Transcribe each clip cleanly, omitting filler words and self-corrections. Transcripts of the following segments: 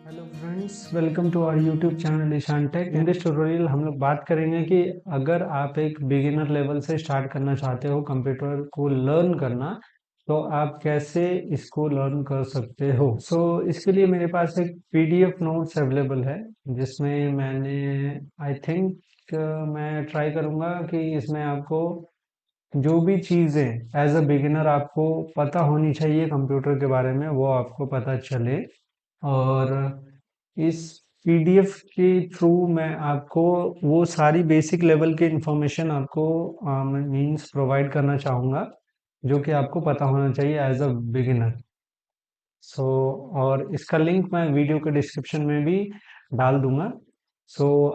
Hello friends, welcome to our YouTube channel Ishan tech. In this tutorial हम लोग बात करेंगे कि अगर आप एक बिगिनर लेवल से स्टार्ट करना चाहते हो कंप्यूटर को लर्न करना, तो आप कैसे इसको लर्न कर सकते हो। इसके लिए मेरे पास एक पीडीएफ नोट्स अवेलेबल है, जिसमें मैंने आई थिंक मैं ट्राई करूंगा कि इसमें आपको जो भी चीज़ें एज अ बिगिनर आपको पता होनी चाहिए कंप्यूटर के बारे में, वो आपको पता चले। और इस पीडीएफ के थ्रू मैं आपको वो सारी बेसिक लेवल की इंफॉर्मेशन आपको मींस प्रोवाइड करना चाहूँगा, जो कि आपको पता होना चाहिए एज अ बिगिनर। सो और इसका लिंक मैं वीडियो के डिस्क्रिप्शन में भी डाल दूंगा।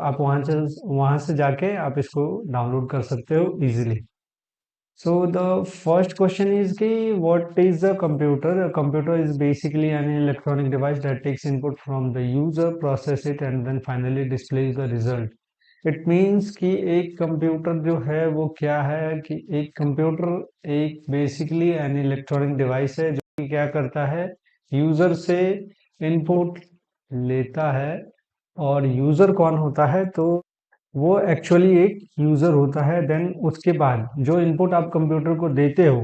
आप वहाँ से जाके आप इसको डाउनलोड कर सकते हो easily. So the first question is कि what is a computer? A computer is basically an electronic device that takes input from the user, process it and then finally displays the result. It means कि एक computer जो है वो क्या है कि एक कंप्यूटर एक बेसिकली एन इलेक्ट्रॉनिक डिवाइस है, जो कि क्या करता है, यूजर से इनपुट लेता है। और यूजर कौन होता है, तो वो एक्चुअली एक यूजर होता है। देन उसके बाद जो इनपुट आप कंप्यूटर को देते हो,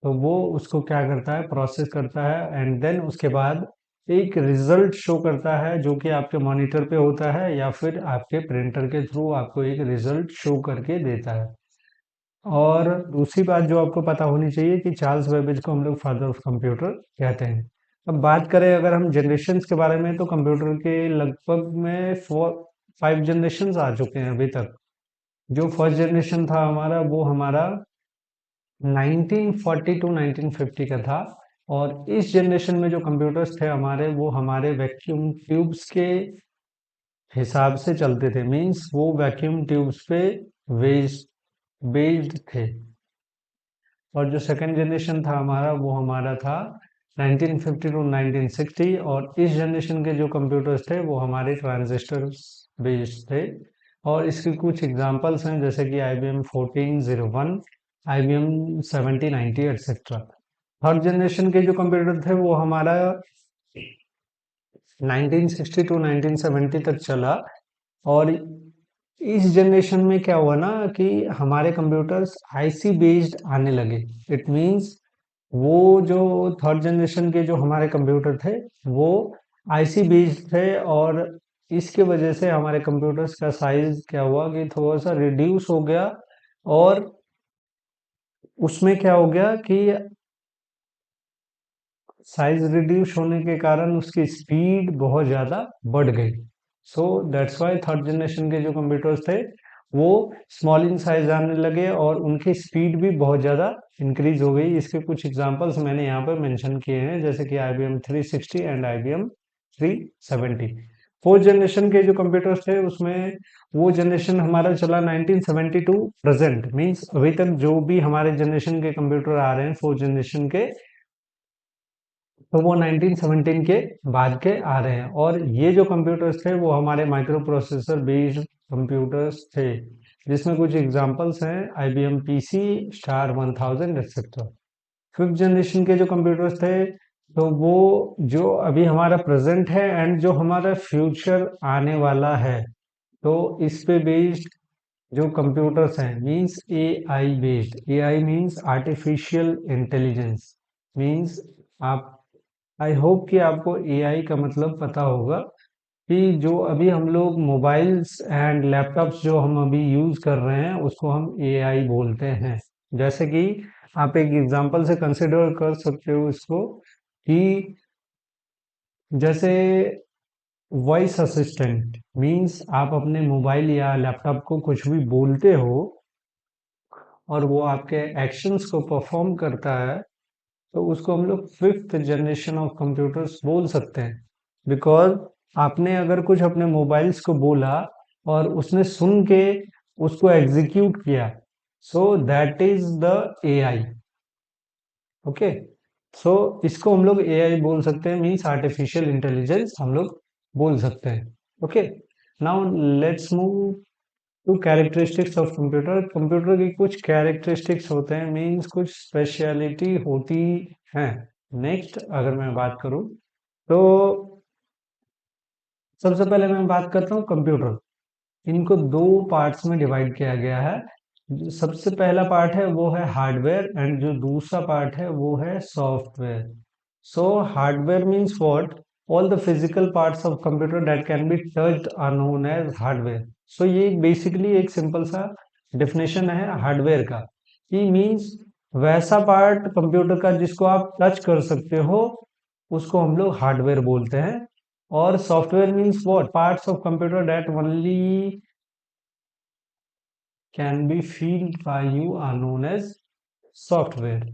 तो वो उसको क्या करता है, प्रोसेस करता है एंड देन उसके बाद एक रिजल्ट शो करता है, जो कि आपके मॉनिटर पे होता है या फिर आपके प्रिंटर के थ्रू आपको एक रिजल्ट शो करके देता है। और दूसरी बात जो आपको पता होनी चाहिए कि चार्ल्स बेबेज को हम लोग फादर ऑफ कंप्यूटर कहते हैं। अब बात करें अगर हम जनरेशन्स के बारे में, तो कंप्यूटर के लगभग में 5 जनरेशन्स आ चुके हैं अभी तक। जो फर्स्ट जनरेशन था हमारा, वो हमारा 1940 टू 1950 का था। और इस जनरेशन में जो कंप्यूटर्स थे हमारे, वो हमारे वैक्यूम ट्यूब्स के हिसाब से चलते थे। मींस वो वैक्यूम ट्यूब्स पे बेस्ड बेस्ड थे। और जो सेकंड जनरेशन था हमारा, वो हमारा था 1950 टू 1960। और इस जनरेशन के जो कंप्यूटर्स थे वो हमारे ट्रांजिस्टर बेस्ड थे। और इसके कुछ एग्जांपल्स हैं, जैसे कि IBM 1401, IBM 7090 etcetera. Third generation के जो कंप्यूटर थे वो हमारा 1960 टू 1970 तक चला। और इस जनरेशन में क्या हुआ ना कि हमारे कंप्यूटर्स आईसी बेस्ड आने लगे। इट मींस वो जो थर्ड जनरेशन के जो हमारे कंप्यूटर थे, वो आईसी बेस्ड थे। और इसके वजह से हमारे कंप्यूटर्स का साइज क्या हुआ कि थोड़ा सा रिड्यूस हो गया। और उसमें क्या हो गया कि साइज रिड्यूस होने के कारण उसकी स्पीड बहुत ज़्यादा बढ़ गई। दैट्स वाई थर्ड जनरेशन के जो कंप्यूटर्स थे वो स्मॉल इन साइज आने लगे और उनकी स्पीड भी बहुत ज़्यादा इंक्रीज हो गई। इसके कुछ एग्जांपल्स मैंने यहाँ पर मेंशन किए हैं, जैसे कि IBM 360 and IBM 370। Fourth generation के जो कंप्यूटर्स थे उसमें वो जनरेशन हमारा चला 1970 टू प्रेजेंट। मीन्स अभी तक जो भी हमारे जनरेशन के कंप्यूटर आ रहे हैं फोर्थ जनरेशन के, तो वो 1917 के बाद के आ रहे हैं। और ये जो कंप्यूटर्स थे वो हमारे माइक्रो प्रोसेसर बेस्ड कंप्यूटर्स थे, जिसमें कुछ एग्जांपल्स हैं IBM PC star 1000 etcetera. Fifth generation के जो कंप्यूटर्स थे, तो वो जो अभी हमारा प्रेजेंट है एंड जो हमारा फ्यूचर आने वाला है, तो इस पे बेस्ड जो कंप्यूटर्स हैं, means AI based. AI means artificial intelligence. Means आप आई होप कि आपको AI का मतलब पता होगा कि जो अभी हम लोग मोबाइल्स एंड लैपटॉप्स जो हम अभी यूज कर रहे हैं, उसको हम AI बोलते हैं। जैसे कि आप एक एग्जांपल से कंसिडर कर सकते हो इसको, कि जैसे वॉइस असिस्टेंट। मींस आप अपने मोबाइल या लैपटॉप को कुछ भी बोलते हो और वो आपके एक्शंस को परफॉर्म करता है, तो उसको हम लोग फिफ्थ जनरेशन ऑफ कंप्यूटर्स बोल सकते हैं। बिकॉज आपने अगर कुछ अपने मोबाइल्स को बोला और उसने सुन के उसको एग्जीक्यूट किया, that is the AI। Okay, इसको हम लोग AI बोल सकते हैं, मीन्स आर्टिफिशियल इंटेलिजेंस हम लोग बोल सकते हैं। Okay, now let's move to characteristics of computer. Computer की कुछ कैरेक्टरिस्टिक्स होते हैं, मीन्स कुछ स्पेशलिटी होती हैं। नेक्स्ट अगर मैं बात करूं, तो सबसे पहले मैं बात करता हूँ कंप्यूटर। इनको दो पार्ट्स में डिवाइड किया गया है। जो सबसे पहला पार्ट है वो है हार्डवेयर एंड जो दूसरा पार्ट है वो है software. So hardware means what? All the physical parts of computer that can be touched are known as hardware. सो ये बेसिकली एक सिंपल सा डेफिनेशन है हार्डवेयर का। ये मीन्स वैसा पार्ट कंप्यूटर का जिसको आप टच कर सकते हो उसको हम लोग हार्डवेयर बोलते हैं। और software means what? Parts of computer that only can be field by you are known as software.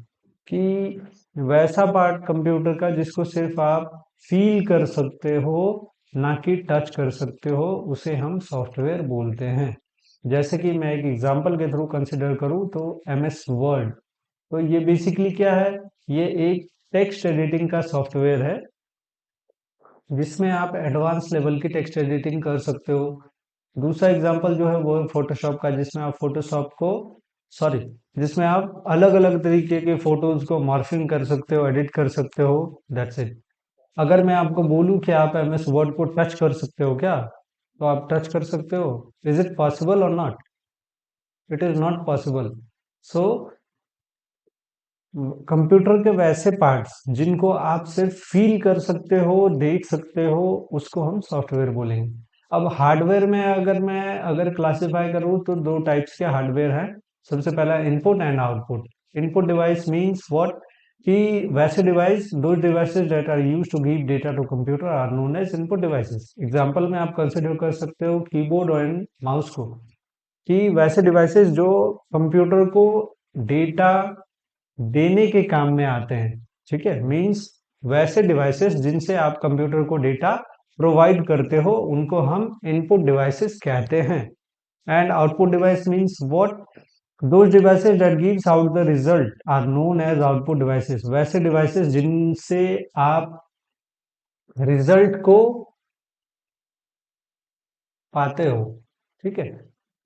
कि वैसा पार्ट कंप्यूटर का जिसको सिर्फ आप फील कर सकते हो, ना कि टच कर सकते हो, उसे हम सॉफ्टवेयर बोलते हैं। जैसे कि मैं एक एग्जांपल के थ्रू कंसिडर करूं तो एमएस वर्ड। तो ये बेसिकली क्या है? ये एक टेक्स्ट एडिटिंग का सॉफ्टवेयर है जिसमें आप एडवांस लेवल की टेक्स्ट एडिटिंग कर सकते हो। दूसरा एग्जांपल जो है वो है फोटोशॉप का, जिसमें आप फोटोशॉप को सॉरी जिसमें आप अलग अलग तरीके के फोटोज को मॉर्फिंग कर सकते हो, एडिट कर सकते हो। That's it. अगर मैं आपको बोलूं कि आप एमएस वर्ड को टच कर सकते हो क्या, तो आप टच कर सकते हो? इज इट पॉसिबल और not? It is not possible. So computer के वैसे पार्ट्स जिनको आप सिर्फ फील कर सकते हो, देख सकते हो, उसको हम सॉफ्टवेयर बोलेंगे। अब हार्डवेयर में अगर क्लासिफाई करूँ तो दो टाइप्स के हार्डवेयर हैं। सबसे पहला input and output. Input device means what? कि वैसे device, those devices that are used to give data to computer are known as input devices. Example में आप कंसीडर कर सकते हो कीबोर्ड और माउस को, कि वैसे डिवाइसेस जो कंप्यूटर को डेटा देने के काम में आते हैं। ठीक है, मींस वैसे डिवाइसेस जिनसे आप कंप्यूटर को डेटा प्रोवाइड करते हो उनको हम इनपुट डिवाइसेस कहते हैं। And output device means what? Those devices that gives out the result are known as output devices. वैसे डिवाइसेस जिनसे आप रिजल्ट को पाते हो। ठीक है,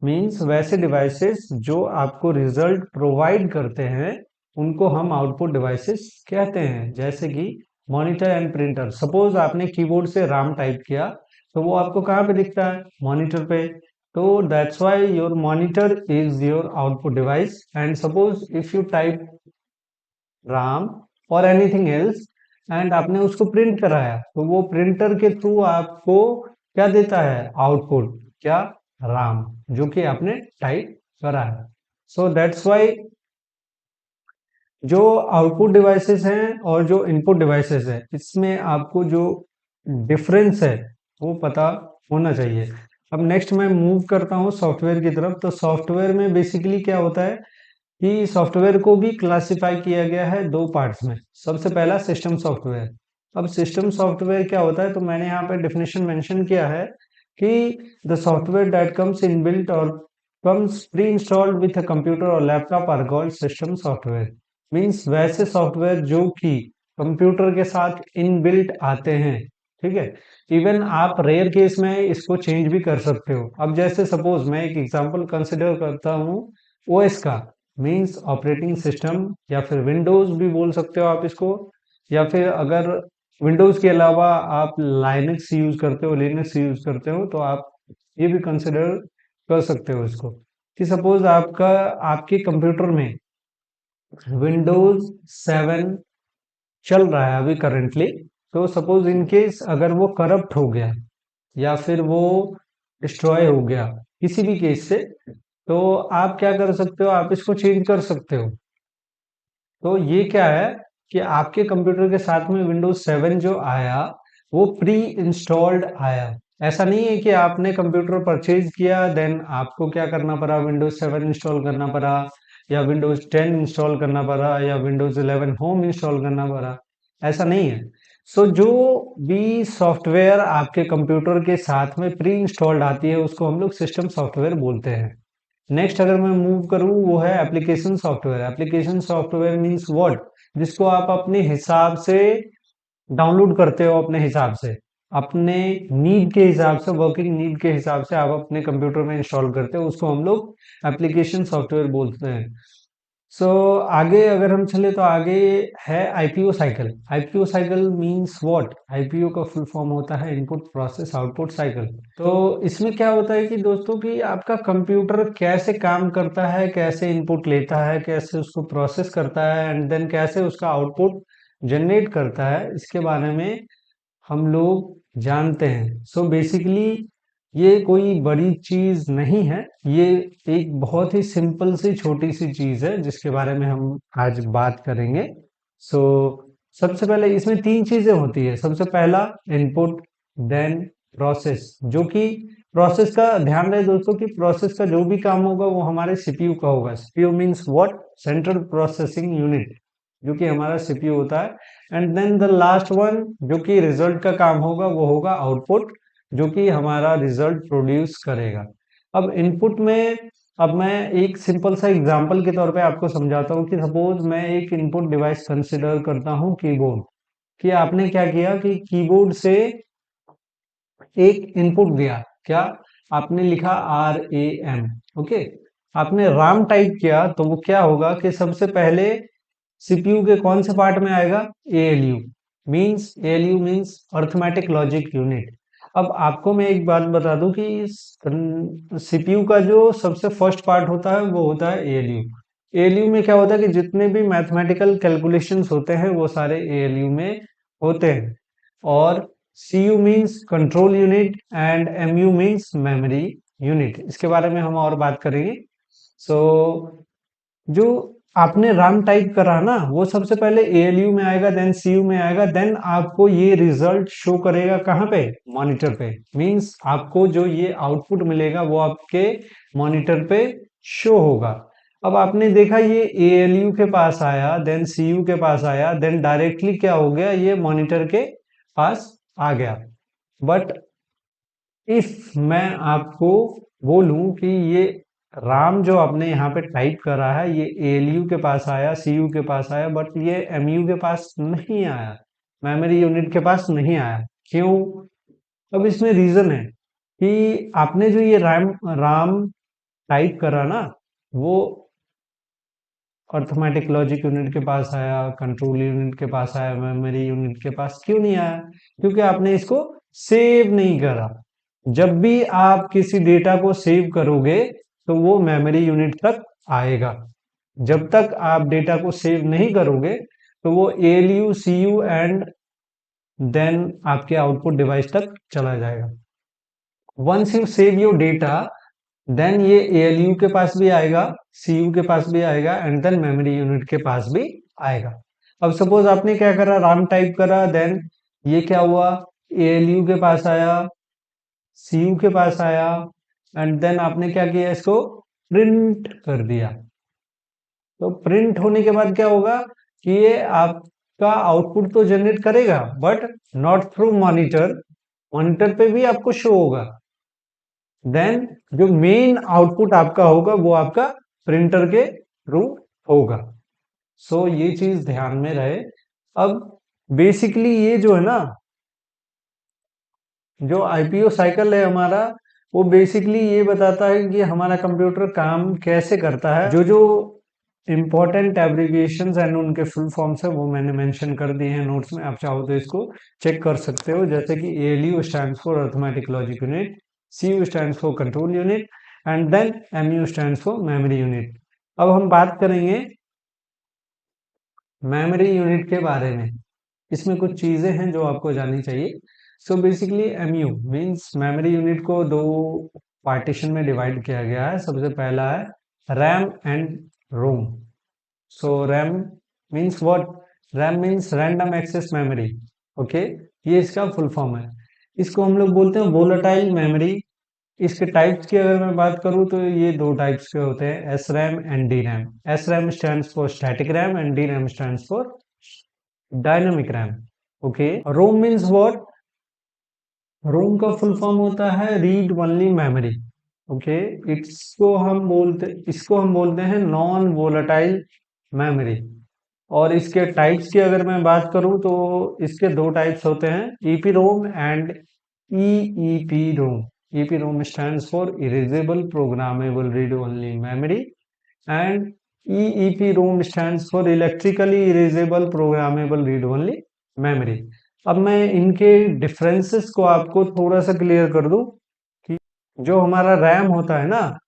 मींस वैसे डिवाइसेस जो आपको रिजल्ट प्रोवाइड करते हैं उनको हम आउटपुट डिवाइसेस कहते हैं। जैसे कि मॉनिटर एंड प्रिंटर। सपोज आपने कीबोर्ड से राम टाइप किया तो वो आपको कहाँ पे दिखता है? मॉनिटर पे। तो that's why your monitor is your output device. And suppose if you type Ram और एनीथिंग एल्स एंड आपने उसको प्रिंट कराया तो वो प्रिंटर के थ्रू आपको क्या देता है? आउटपुट। क्या? राम, जो कि आपने टाइप करा है। सो दैट्स वाई जो आउटपुट डिवाइसेस हैं और जो इनपुट डिवाइसेस है इसमें आपको जो डिफरेंस है वो पता होना चाहिए। अब नेक्स्ट मैं मूव करता हूँ सॉफ्टवेयर की तरफ। तो सॉफ्टवेयर में बेसिकली क्या होता है कि सॉफ्टवेयर को भी क्लासिफाई किया गया है दो पार्ट्स में। सबसे पहला सिस्टम सॉफ्टवेयर। अब सिस्टम सॉफ्टवेयर क्या होता है? तो मैंने यहाँ पे डेफिनेशन मेंशन किया है कि the software that comes in built और comes pre installed with a computer और laptop are called system software. Means वैसे सॉफ्टवेयर जो कि कंप्यूटर के साथ इन बिल्ट आते हैं। ठीक है, इवन आप रेयर केस में इसको चेंज भी कर सकते हो। अब जैसे सपोज मैं एक एग्जांपल कंसिडर करता हूँ ओएस का, मीन्स ऑपरेटिंग सिस्टम, या फिर विंडोज भी बोल सकते हो आप इसको। या फिर अगर विंडोज के अलावा आप लाइनक्स यूज करते हो, लिनक्स यूज करते हो, तो आप ये भी कंसिडर कर सकते हो इसको। कि सपोज आपके कंप्यूटर में विंडोज 7 चल रहा है अभी करेंटली। तो सपोज इन केस अगर वो करप्ट हो गया या फिर वो डिस्ट्रॉय हो गया किसी भी केस से, तो आप क्या कर सकते हो? आप इसको चेंज कर सकते हो। तो ये क्या है कि आपके कंप्यूटर के साथ में विंडोज 7 जो आया वो प्री इंस्टॉल्ड आया। ऐसा नहीं है कि आपने कंप्यूटर परचेज किया देन आपको क्या करना पड़ा? विंडोज 7 इंस्टॉल करना पड़ा, या विंडोज 10 इंस्टॉल करना पड़ा, या विंडोज 11 होम इंस्टॉल करना पड़ा। ऐसा नहीं है। सो जो भी सॉफ्टवेयर आपके कंप्यूटर के साथ में प्री इंस्टॉल्ड आती है उसको हम लोग सिस्टम सॉफ्टवेयर बोलते हैं। नेक्स्ट अगर मैं मूव करूं वो है application software. Application software means what? जिसको आप अपने हिसाब से डाउनलोड करते हो, अपने हिसाब से, अपने नीड के हिसाब से, वर्किंग नीड के हिसाब से आप अपने कंप्यूटर में इंस्टॉल करते हो, उसको हम लोग एप्लीकेशन सॉफ्टवेयर बोलते हैं। सो आगे अगर हम चले तो आगे है IPO cycle. IPO cycle means what? IPO का फुल फॉर्म होता है इनपुट प्रोसेस आउटपुट साइकिल। तो इसमें क्या होता है कि दोस्तों कि आपका कंप्यूटर कैसे काम करता है, कैसे इनपुट लेता है, कैसे उसको प्रोसेस करता है एंड देन कैसे उसका आउटपुट जनरेट करता है, इसके बारे में हम लोग जानते हैं। सो बेसिकली ये कोई बड़ी चीज नहीं है, ये एक बहुत ही सिंपल सी छोटी सी चीज है जिसके बारे में हम आज बात करेंगे। सो सबसे पहले इसमें तीन चीजें होती है। सबसे पहला इनपुट, देन प्रोसेस, जो कि प्रोसेस का ध्यान रहे दोस्तों कि प्रोसेस का जो भी काम होगा वो हमारे सीपीयू का होगा। CPU means what? Central processing unit, जो कि हमारा सीपीयू होता है। And then the last one जो कि रिजल्ट का काम होगा वो होगा आउटपुट, जो कि हमारा रिजल्ट प्रोड्यूस करेगा। अब इनपुट में अब मैं एक सिंपल सा एग्जांपल के तौर पे आपको समझाता हूँ कि सपोज मैं एक इनपुट डिवाइस कंसिडर करता हूँ कीबोर्ड। कि आपने क्या किया कि कीबोर्ड से एक इनपुट दिया। क्या? आपने लिखा RAM। ओके, आपने राम टाइप किया तो वो क्या होगा कि सबसे पहले सीपीयू के कौन से पार्ट में आएगा? ALU. ALU means arithmetic logic unit. अब आपको मैं एक बात बता दूं कि सीपीयू का जो सबसे फर्स्ट पार्ट होता है वो होता है एएलयू। एएलयू में क्या होता है कि जितने भी मैथमेटिकल कैलकुलेशंस होते हैं वो सारे एएलयू में होते हैं। और CU means control unit and MU means memory unit. इसके बारे में हम और बात करेंगे। सो जो आपने राम टाइप करा ना वो सबसे पहले एएलयू में आएगा, देन सीयू में आएगा, देन आपको ये रिजल्ट शो करेगा कहाँ पे? मॉनिटर पे। मींस आपको जो ये आउटपुट मिलेगा वो आपके मॉनिटर पे शो होगा। अब आपने देखा ये एएलयू के पास आया, देन सीयू के पास आया, देन डायरेक्टली क्या हो गया? ये मॉनिटर के पास आ गया। बट इफ मैं आपको बोलूं कि ये राम जो आपने यहाँ पे टाइप करा है ये एएलयू के पास आया, सीयू के पास आया, बट ये एमयू के पास नहीं आया, मेमोरी यूनिट के पास नहीं आया। क्यों? अब इसमें रीजन है कि आपने जो ये राम राम टाइप करा ना वो अर्थमेटिक लॉजिक यूनिट के पास आया, कंट्रोल यूनिट के पास आया, मेमोरी यूनिट के पास क्यों नहीं आया? क्योंकि आपने इसको सेव नहीं करा। जब भी आप किसी डेटा को सेव करोगे तो वो मेमोरी यूनिट तक आएगा। जब तक आप डेटा को सेव नहीं करोगे तो वो एएलयू, सीयू एंड देन आपके आउटपुट डिवाइस तक चला जाएगा। Once you save your data then ये एएलयू के पास भी आएगा, सीयू के पास भी आएगा एंड देन मेमोरी यूनिट के पास भी आएगा। अब सपोज आपने क्या करा? राम टाइप करा, देन ये क्या हुआ? एएलयू के पास आया, सीयू के पास आया एंड देन आपने क्या किया? इसको प्रिंट कर दिया। तो प्रिंट होने के बाद क्या होगा कि ये आपका आउटपुट तो जनरेट करेगा but not through monitor. Monitor पे भी आपको शो होगा, देन जो मेन आउटपुट आपका होगा वो आपका प्रिंटर के थ्रू होगा। सो ये चीज ध्यान में रहे। अब बेसिकली ये जो है ना, जो आईपीओ साइकिल है हमारा, वो बेसिकली ये बताता है कि हमारा कंप्यूटर काम कैसे करता है। जो जो इंपॉर्टेंट एब्रिविएशंस एंड उनके फुल फॉर्म्स है वो मैंने मेंशन कर दिए हैं नोट्स में, आप चाहो तो इसको चेक कर सकते हो। जैसे कि ALU stands for arithmetic logic unit, CU stands for control unit and then MU stands for memory unit. अब हम बात करेंगे मेमोरी यूनिट के बारे में। इसमें कुछ चीजें हैं जो आपको जाननी चाहिए। So basically MU means memory unit को दो पार्टीशन में डिवाइड किया गया है। सबसे पहला है RAM and ROM. So RAM means what? RAM means random access memory. Okay, ये इसका फुल फॉर्म है। इसको हम लोग बोलते हैं वोलेटाइल मेमोरी। इसके टाइप्स की अगर मैं बात करूं तो ये दो टाइप्स के होते हैं, S RAM and D RAM. S RAM stands for static RAM and D RAM stands for dynamic RAM. Okay, ROM means what? ROM का फुल फॉर्म होता है रीड ओनली मेमोरी। ओके, इसको हम बोलते हैं नॉन वोलेटाइल मेमोरी। और इसके types की अगर मैं बात करूं तो इसके दो टाइप्स होते हैं, EPROM and EEPROM. EPROM stands for erasable programmable read only memory and EEPROM stands for electrically erasable programmable read only memory. अब मैं इनके डिफरेंसेस को आपको थोड़ा सा क्लियर कर दूं कि जो हमारा रैम होता है ना,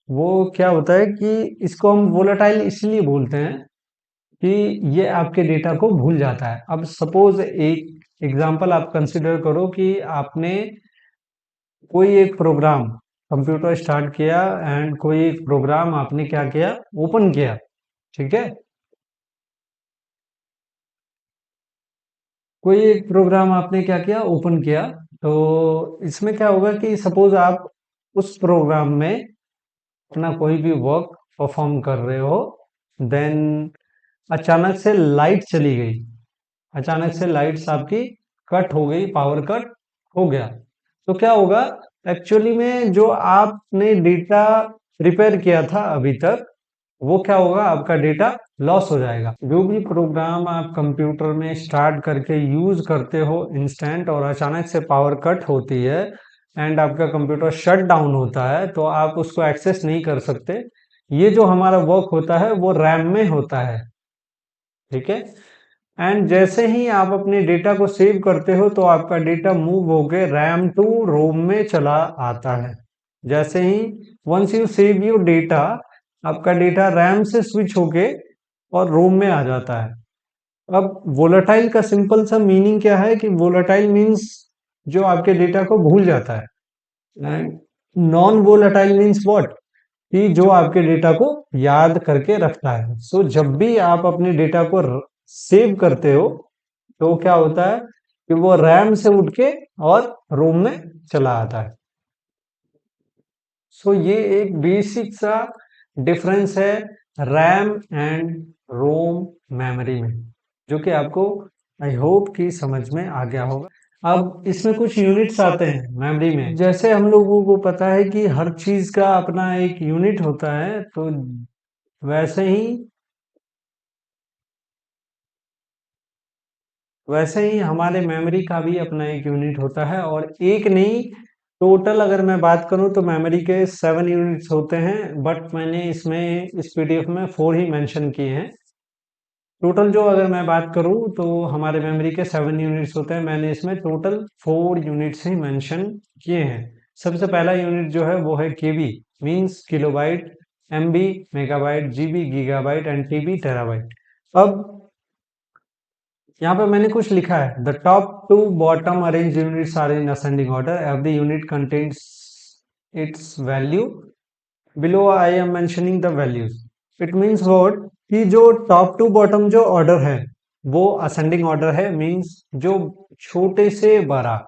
वो क्या होता है कि इसको हम वोलेटाइल इसलिए बोलते हैं कि ये आपके डेटा को भूल जाता है। अब सपोज एक एग्जांपल आप कंसिडर करो कि आपने कोई एक प्रोग्राम कंप्यूटर स्टार्ट किया एंड कोई एक प्रोग्राम आपने क्या किया, ओपन किया, ठीक है। कोई एक प्रोग्राम आपने क्या किया, ओपन किया। तो इसमें क्या होगा कि सपोज आप उस प्रोग्राम में अपना कोई भी वर्क परफॉर्म कर रहे हो, देन अचानक से लाइट चली गई, अचानक से लाइट्स आपकी कट हो गई, पावर कट हो गया। तो क्या होगा, एक्चुअली में जो आपने डेटा प्रिपेयर किया था अभी तक, वो क्या होगा, आपका डेटा लॉस हो जाएगा। जो भी प्रोग्राम आप कंप्यूटर में स्टार्ट करके यूज करते हो इंस्टेंट, और अचानक से पावर कट होती है एंड आपका कंप्यूटर शट डाउन होता है, तो आप उसको एक्सेस नहीं कर सकते। ये जो हमारा वर्क होता है वो रैम में होता है, ठीक है। एंड जैसे ही आप अपने डेटा को सेव करते हो तो आपका डेटा मूव होके रैम टू रोम में चला आता है। जैसे ही once you save your data, आपका डेटा रैम से स्विच होके और रोम में आ जाता है। अब वोलेटाइल का सिंपल सा मीनिंग क्या है कि वोलेटाइल मीन्स जो आपके डेटा को भूल जाता है, and non volatile means what, कि जो आपके डेटा को याद करके रखता है। सो जब भी आप अपने डेटा को सेव करते हो तो क्या होता है कि वो रैम से उठ के और रोम में चला आता है। सो ये एक बेसिक सा डिफरेंस है रैम एंड रोम मेमोरी में, जो कि आपको आई होप कि समझ में आ गया होगा। अब इसमें कुछ यूनिट्स आते हैं मेमोरी में। जैसे हम लोगों को पता है कि हर चीज का अपना एक यूनिट होता है, तो वैसे ही हमारे मेमोरी का भी अपना एक यूनिट होता है, और एक नहीं, टोटल अगर मैं बात करूं तो मेमोरी के 7 यूनिट्स होते हैं, बट मैंने इसमें इस पीडीएफ में 4 ही मेंशन किए हैं। टोटल जो अगर मैं बात करूं तो हमारे मेमोरी के 7 यूनिट्स होते हैं, मैंने इसमें टोटल 4 यूनिट्स ही मेंशन किए हैं। सबसे पहला यूनिट जो है वो है KB, means kilobyte, MB megabyte, GB gigabyte and TB terabyte. अब यहाँ पे मैंने कुछ लिखा है, the top to bottom arrange units are in ascending order, every unit contains its value, below I am mentioning the values. It means what, कि जो top to bottom जो ऑर्डर है वो असेंडिंग ऑर्डर है, मीन्स जो छोटे से बड़ा।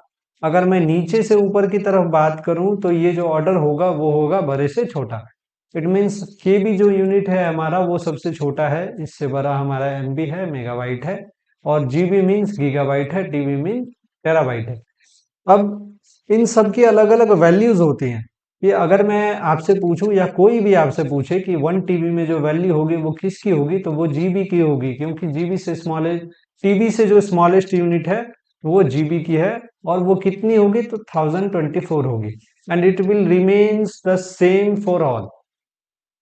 अगर मैं नीचे से ऊपर की तरफ बात करूं तो ये जो ऑर्डर होगा वो होगा बड़े से छोटा। इट मीन्स के भी जो यूनिट है हमारा वो सबसे छोटा है, इससे बड़ा हमारा एमबी है, मेगाबाइट है, और जीबी मीन्स गीगाबाइट है, टीबी मीन्स टेराबाइट है। अब इन सब की अलग अलग वैल्यूज होती हैं। ये अगर मैं आपसे पूछूं या कोई भी आपसे पूछे कि 1 टीबी में जो वैल्यू होगी वो किसकी होगी, तो वो जीबी की होगी, क्योंकि जीबी से स्मॉलेस्ट, टीबी से जो स्मॉलेस्ट यूनिट है वो जीबी की है, और वो कितनी होगी, तो 1024 होगी। And it will remains the same for all.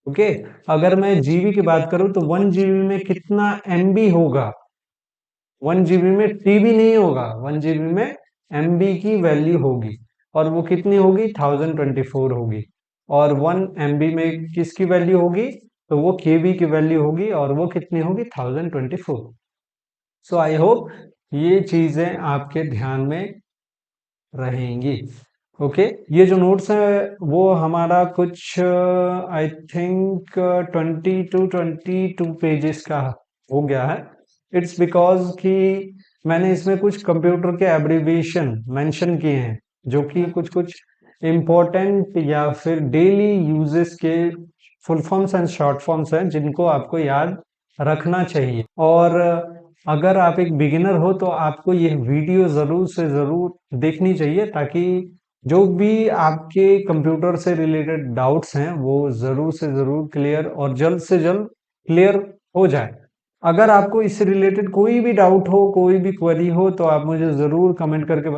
Okay, अगर मैं जीबी की बात करूं तो 1 जीबी में कितना एमबी होगा, 1 जीबी में टीबी नहीं होगा, 1 जीबी में एमबी की वैल्यू होगी, और वो कितनी होगी, 1024 होगी। और 1 एमबी में किसकी वैल्यू होगी, तो वो केबी की वैल्यू होगी, और वो कितनी होगी, 1024। सो आई होप ये चीजें आपके ध्यान में रहेंगी। ओके, ये जो नोट्स है वो हमारा कुछ आई थिंक 20 to 22 पेजेस का हो गया है। इट्स बिकॉज कि मैंने इसमें कुछ कंप्यूटर के एब्रीविएशन मेंशन किए हैं, जो कि कुछ कुछ इम्पोर्टेंट या फिर डेली यूजेस के full forms and short forms हैं जिनको आपको याद रखना चाहिए। और अगर आप एक बिगिनर हो तो आपको यह वीडियो ज़रूर से ज़रूर देखनी चाहिए, ताकि जो भी आपके कंप्यूटर से रिलेटेड डाउट्स हैं वो ज़रूर से ज़रूर क्लियर और जल्द से जल्द क्लियर हो जाए। अगर आपको इससे रिलेटेड कोई भी डाउट हो, कोई भी क्वेरी हो, तो आप मुझे ज़रूर कमेंट करके